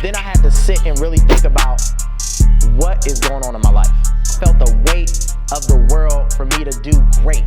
Then I had to sit and really think about what is going on in my life. I felt the weight of the world for me to do great.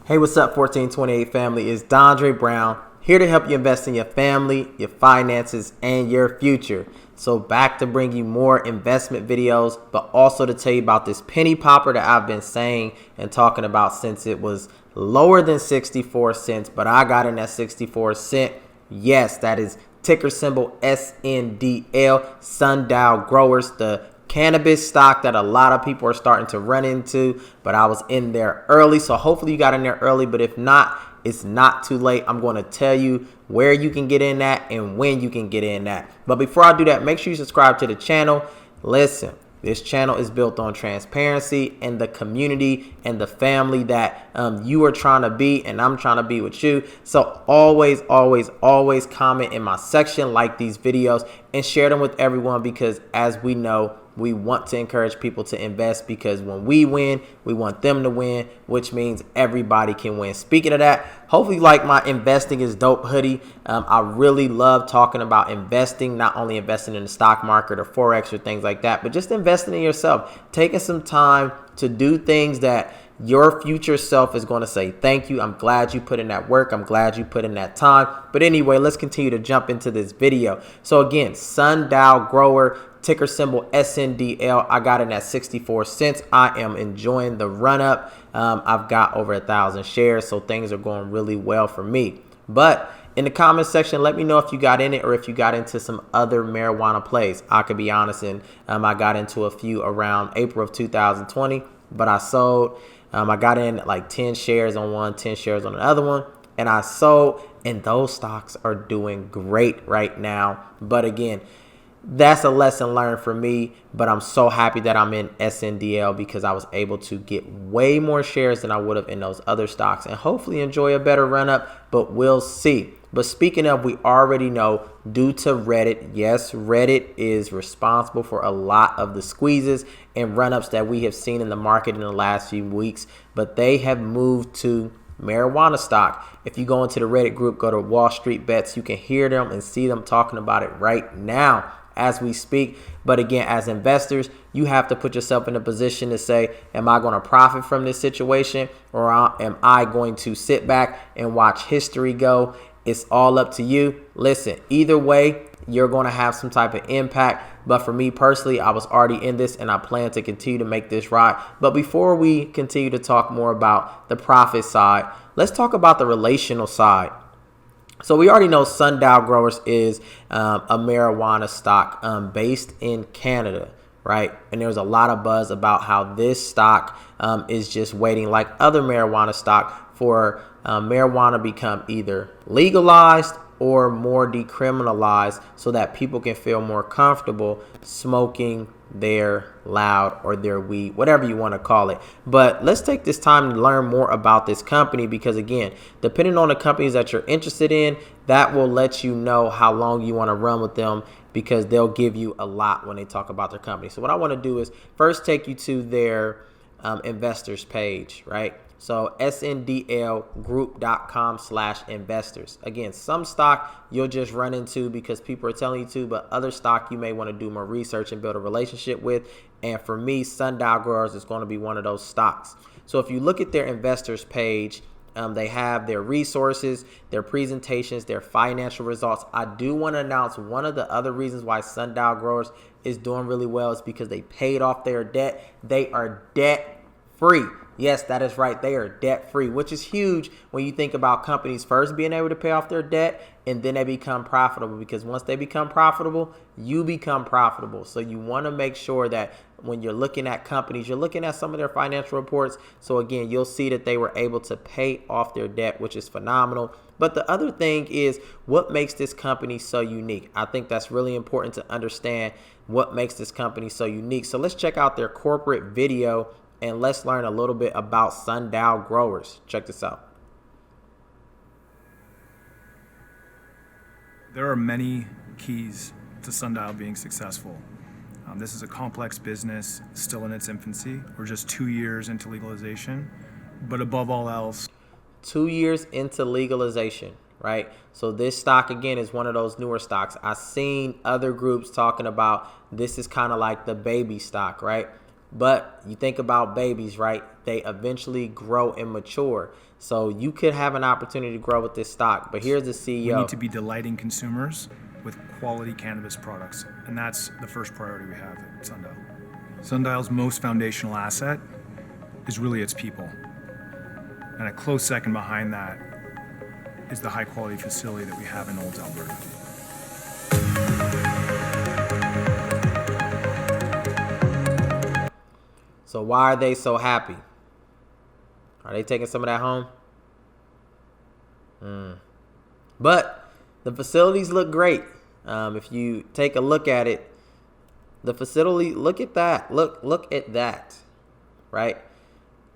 Hey, what's up, 1428 family? It's Dondre Brown, here to help you invest in your family, your finances, and your future. So back to bring you more investment videos, but also to tell you about this penny popper that I've been saying and talking about since it was lower than 64 cents, but I got in at 64 cents. Yes, that is ticker symbol SNDL, Sundial Growers, the cannabis stock that a lot of people are starting to run into, but I was in there early. So hopefully you got in there early, but if not, it's not too late. I'm going to tell you where you can get in at and when you can get in at. But before I do that, make sure you subscribe to the channel. Listen, this channel is built on transparency and the community and the family that you are trying to be, and I'm trying to be with you. So always comment in my section, like these videos, and share them with everyone, because as we know, we want to encourage people to invest, because when we win, we want them to win, which means everybody can win. Speaking of that, hopefully you like my Investing is Dope hoodie. I really love talking about investing, not only investing in the stock market or Forex or things like that, but just investing in yourself, taking some time to do things that your future self is going to say, thank you. I'm glad you put in that work. I'm glad you put in that time. But anyway, let's continue to jump into this video. So again, Sundial Grower, ticker symbol SNDL. I got in at 64 cents. I am enjoying the run up. I've got over 1,000 shares, so things are going really well for me. But in the comment section, let me know if you got in it or if you got into some other marijuana plays. I could be honest, and I got into a few around April of 2020, but I sold. I got in like 10 shares on one, 10 shares on another one, and I sold, and those stocks are doing great right now. But again, that's a lesson learned for me, but I'm so happy that I'm in SNDL because I was able to get way more shares than I would have in those other stocks and hopefully enjoy a better run up, but we'll see. But speaking of, we already know due to Reddit, yes, Reddit is responsible for a lot of the squeezes and run-ups that we have seen in the market in the last few weeks, but they have moved to marijuana stock. If you go into the Reddit group, go to Wall Street Bets, you can hear them and see them talking about it right now as we speak. But again, as investors, you have to put yourself in a position to say, am I going to profit from this situation, or am I going to sit back and watch history go? It's all up to you. Listen, either way, you're going to have some type of impact. But for me personally, I was already in this and I plan to continue to make this ride. But before we continue to talk more about the profit side, let's talk about the relational side. So we already know Sundial Growers is a marijuana stock based in Canada, right? And there's a lot of buzz about how this stock is just waiting, like other marijuana stock, for marijuana become either legalized or more decriminalized so that people can feel more comfortable smoking their loud or their weed, whatever you want to call it. But let's take this time to learn more about this company, because again, depending on the companies that you're interested in, that will let you know how long you want to run with them, because they'll give you a lot when they talk about their company. So what I want to do is first take you to their investors page, right? So sndlgroup.com/investors. Again, some stock you'll just run into because people are telling you to, but other stock you may want to do more research and build a relationship with. And for me, Sundial Growers is going to be one of those stocks. So if you look at their investors page, they have their resources, their presentations, their financial results. I do want to announce one of the other reasons why Sundial Growers is doing really well is because they paid off their debt. They are debt free. Yes, that is right. They are debt free, which is huge when you think about companies first being able to pay off their debt and then they become profitable, because once they become profitable, you become profitable. So you want to make sure that when you're looking at companies, you're looking at some of their financial reports. So again, you'll see that they were able to pay off their debt, which is phenomenal. But the other thing is, what makes this company so unique? I think that's really important to understand what makes this company so unique. So let's check out their corporate video and let's learn a little bit about Sundial Growers. Check this out. There are many keys to Sundial being successful. This is a complex business, still in its infancy. We're just 2 years into legalization. But above all else, 2 years into legalization, right? So this stock, again, is one of those newer stocks. I've seen other groups talking about this is kind of like the baby stock, right? But you think about babies, right? They eventually grow and mature. So you could have an opportunity to grow with this stock. But here's the CEO. We need to be delighting consumers with quality cannabis products. And that's the first priority we have at Sundial. Sundial's most foundational asset is really its people. And a close second behind that is the high quality facility that we have in Olds, Alberta. So why are they so happy? Are they taking some of that home? But the facilities look great. If you take a look at it, the facility, look at that. Look at that, right?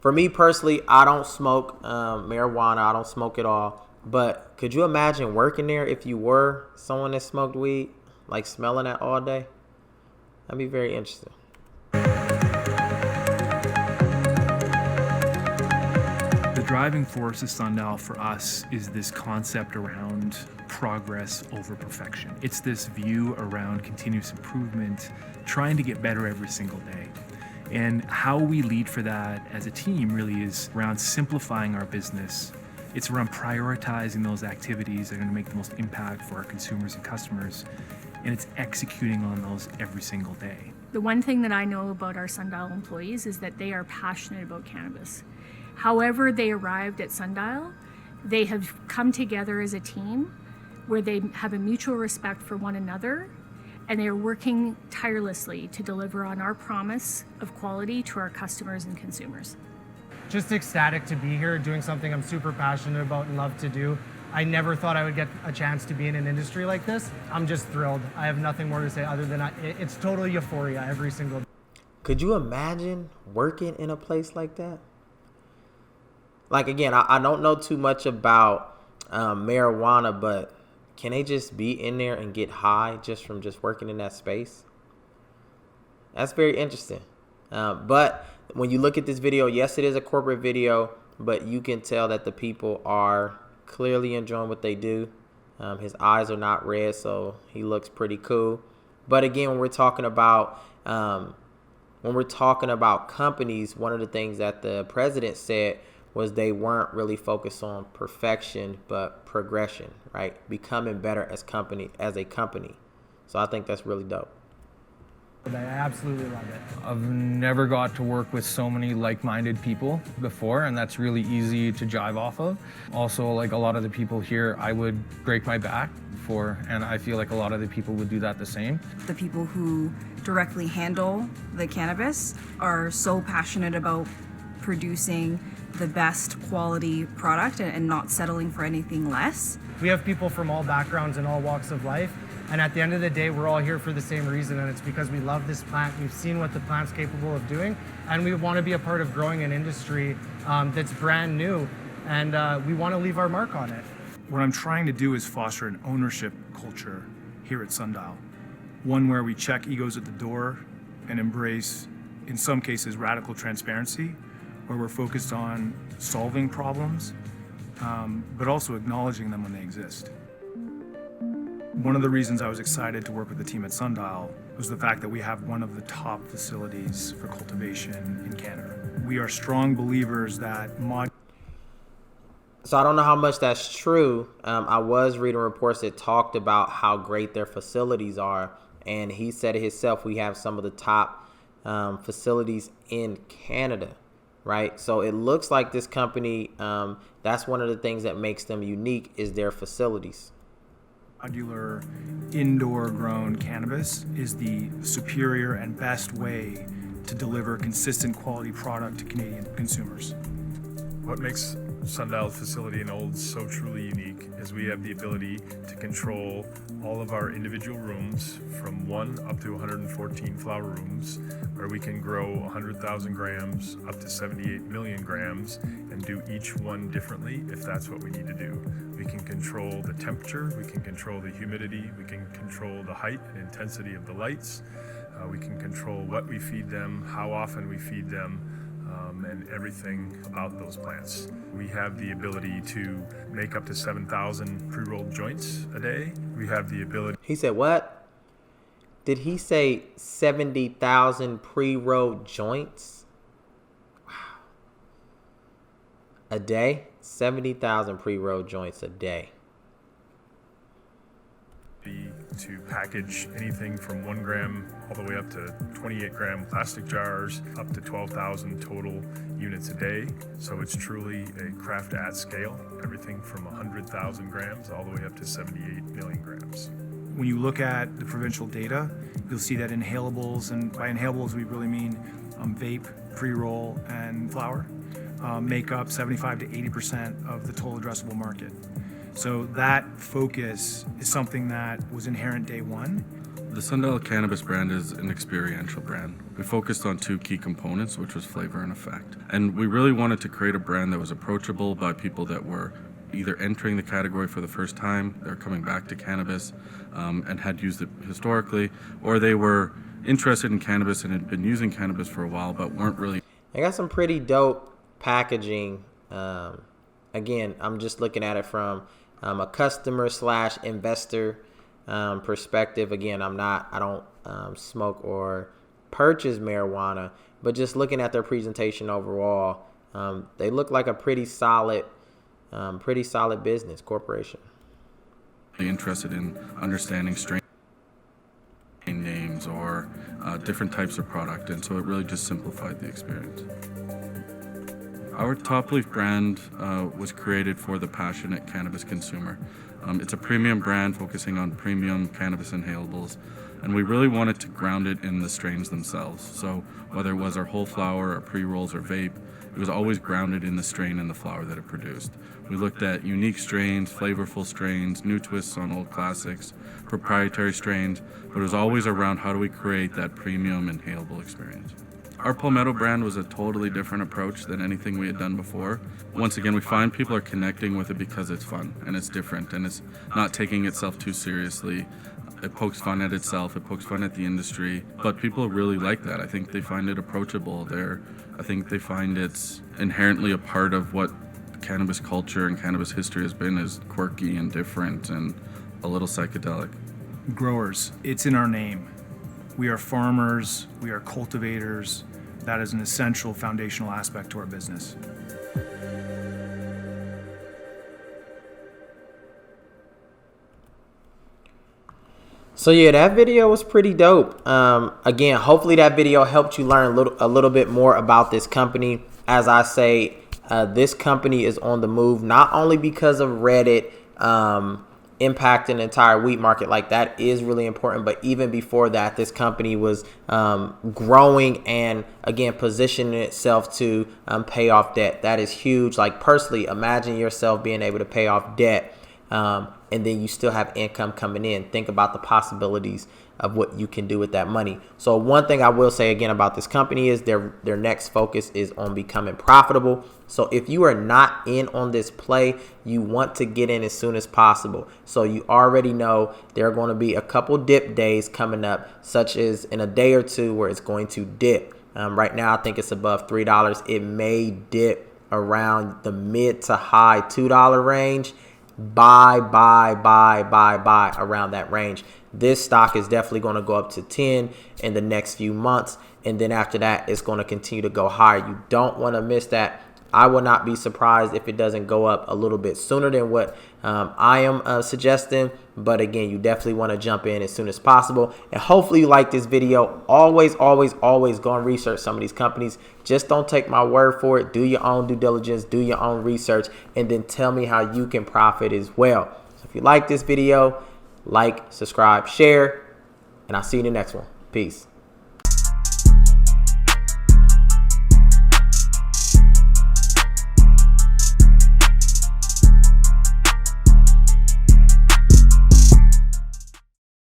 For me personally, I don't smoke marijuana. I don't smoke at all. But could you imagine working there if you were someone that smoked weed, like smelling that all day? That'd be very interesting. The driving force of Sundial for us is this concept around progress over perfection. It's this view around continuous improvement, trying to get better every single day. And how we lead for that as a team really is around simplifying our business. It's around prioritizing those activities that are going to make the most impact for our consumers and customers. And it's executing on those every single day. The one thing that I know about our Sundial employees is that they are passionate about cannabis. However they arrived at Sundial, they have come together as a team where they have a mutual respect for one another, and they are working tirelessly to deliver on our promise of quality to our customers and consumers. Just ecstatic to be here doing something I'm super passionate about and love to do. I never thought I would get a chance to be in an industry like this. I'm just thrilled. I have nothing more to say other than it's total euphoria every single day. Could you imagine working in a place like that? Like, again, I don't know too much about marijuana, but can they just be in there and get high just from just working in that space? That's very interesting. But when you look at this video, yes, it is a corporate video, but you can tell that the people are clearly enjoying what they do. His eyes are not red, so he looks pretty cool. But again, when we're talking about companies, one of the things that the president said was they weren't really focused on perfection, but progression, right? Becoming better as a company. So I think that's really dope. I absolutely love it. I've never got to work with so many like-minded people before, and that's really easy to jive off of. Also, like a lot of the people here, I would break my back for, and I feel like a lot of the people would do that the same. The people who directly handle the cannabis are so passionate about producing the best quality product and not settling for anything less. We have people from all backgrounds and all walks of life. And at the end of the day, we're all here for the same reason, and it's because we love this plant. We've seen what the plant's capable of doing, and we want to be a part of growing an industry that's brand new, and we want to leave our mark on it. What I'm trying to do is foster an ownership culture here at Sundial. One where we check egos at the door and embrace, in some cases, radical transparency, where we're focused on solving problems, but also acknowledging them when they exist. One of the reasons I was excited to work with the team at Sundial was the fact that we have one of the top facilities for cultivation in Canada. We are strong believers that So I don't know how much that's true. I was reading reports that talked about how great their facilities are, and he said it himself, we have some of the top facilities in Canada, right? So it looks like this company, that's one of the things that makes them unique is their facilities. modular indoor grown cannabis is the superior and best way to deliver consistent quality product to Canadian consumers. What makes Sundial's facility in Olds so truly unique is we have the ability to control all of our individual rooms from 1 up to 114 flower rooms, where we can grow 100,000 grams up to 78 million grams and do each one differently if that's what we need to do. We can control the temperature, we can control the humidity, we can control the height and intensity of the lights, we can control what we feed them, how often we feed them, and everything about those plants. We have the ability to make up to 7,000 pre-rolled joints a day. We have the ability. He said what? Did he say 70,000 pre-rolled joints? Wow. A day? 70,000 pre-rolled joints a day. To package anything from 1 gram all the way up to 28 gram plastic jars, up to 12,000 total units a day. So it's truly a craft at scale, everything from 100,000 grams all the way up to 78 million grams. When you look at the provincial data, you'll see that inhalables, and by inhalables we really mean vape, pre-roll, and flower, make up 75 to 80% of the total addressable market. So that focus is something that was inherent day one. The Sndl cannabis brand is an experiential brand. We focused on 2 key components, which was flavor and effect. And we really wanted to create a brand that was approachable by people that were either entering the category for the first time, they're coming back to cannabis and had used it historically, or they were interested in cannabis and had been using cannabis for a while but weren't really. They got some pretty dope packaging. Again, I'm just looking at it from a customer / investor perspective. Again, I don't smoke or purchase marijuana, but just looking at their presentation overall, they look like a pretty solid business corporation. Interested in understanding strain names or different types of product, and so it really just simplified the experience. Our Top Leaf brand was created for the passionate cannabis consumer. It's a premium brand focusing on premium cannabis inhalables, and we really wanted to ground it in the strains themselves. So whether it was our whole flower, or pre-rolls, or vape, it was always grounded in the strain and the flower that it produced. We looked at unique strains, flavorful strains, new twists on old classics, proprietary strains, but it was always around how do we create that premium inhalable experience. Our Palmetto brand was a totally different approach than anything we had done before. Once again, we find people are connecting with it because it's fun and it's different and it's not taking itself too seriously. It pokes fun at itself, it pokes fun at the industry, but people really like that. I think they find it approachable. I think they find it's inherently a part of what cannabis culture and cannabis history has been, is quirky and different and a little psychedelic. Growers, it's in our name. We are farmers, we are cultivators. That is an essential foundational aspect to our business. So yeah, that video was pretty dope. Again, hopefully that video helped you learn a little bit more about this company. As I say, this company is on the move, not only because of Reddit impacting the entire wheat market, like that is really important, but even before that, this company was growing and again positioning itself to pay off debt. That is huge. Like personally, imagine yourself being able to pay off debt and then you still have income coming in. Think about the possibilities of what you can do with that money. So one thing I will say again about this company is their next focus is on becoming profitable. So if you are not in on this play, you want to get in as soon as possible. So you already know there are going to be a couple dip days coming up, such as in a day or two where it's going to dip. Right now, I think it's above $3. It may dip around the mid to high $2 range. Buy around that range. This stock is definitely going to go up to 10 in the next few months, and then after that it's going to continue to go higher. You don't want to miss that. I will not be surprised if it doesn't go up a little bit sooner than what I am suggesting, but again, you definitely want to jump in as soon as possible. And hopefully you like this video. Always go and research some of these companies. Just don't take my word for it. Do your own due diligence, do your own research, and then tell me how you can profit as well. So if you like this video, like, subscribe, share, and I'll see you in the next one. Peace.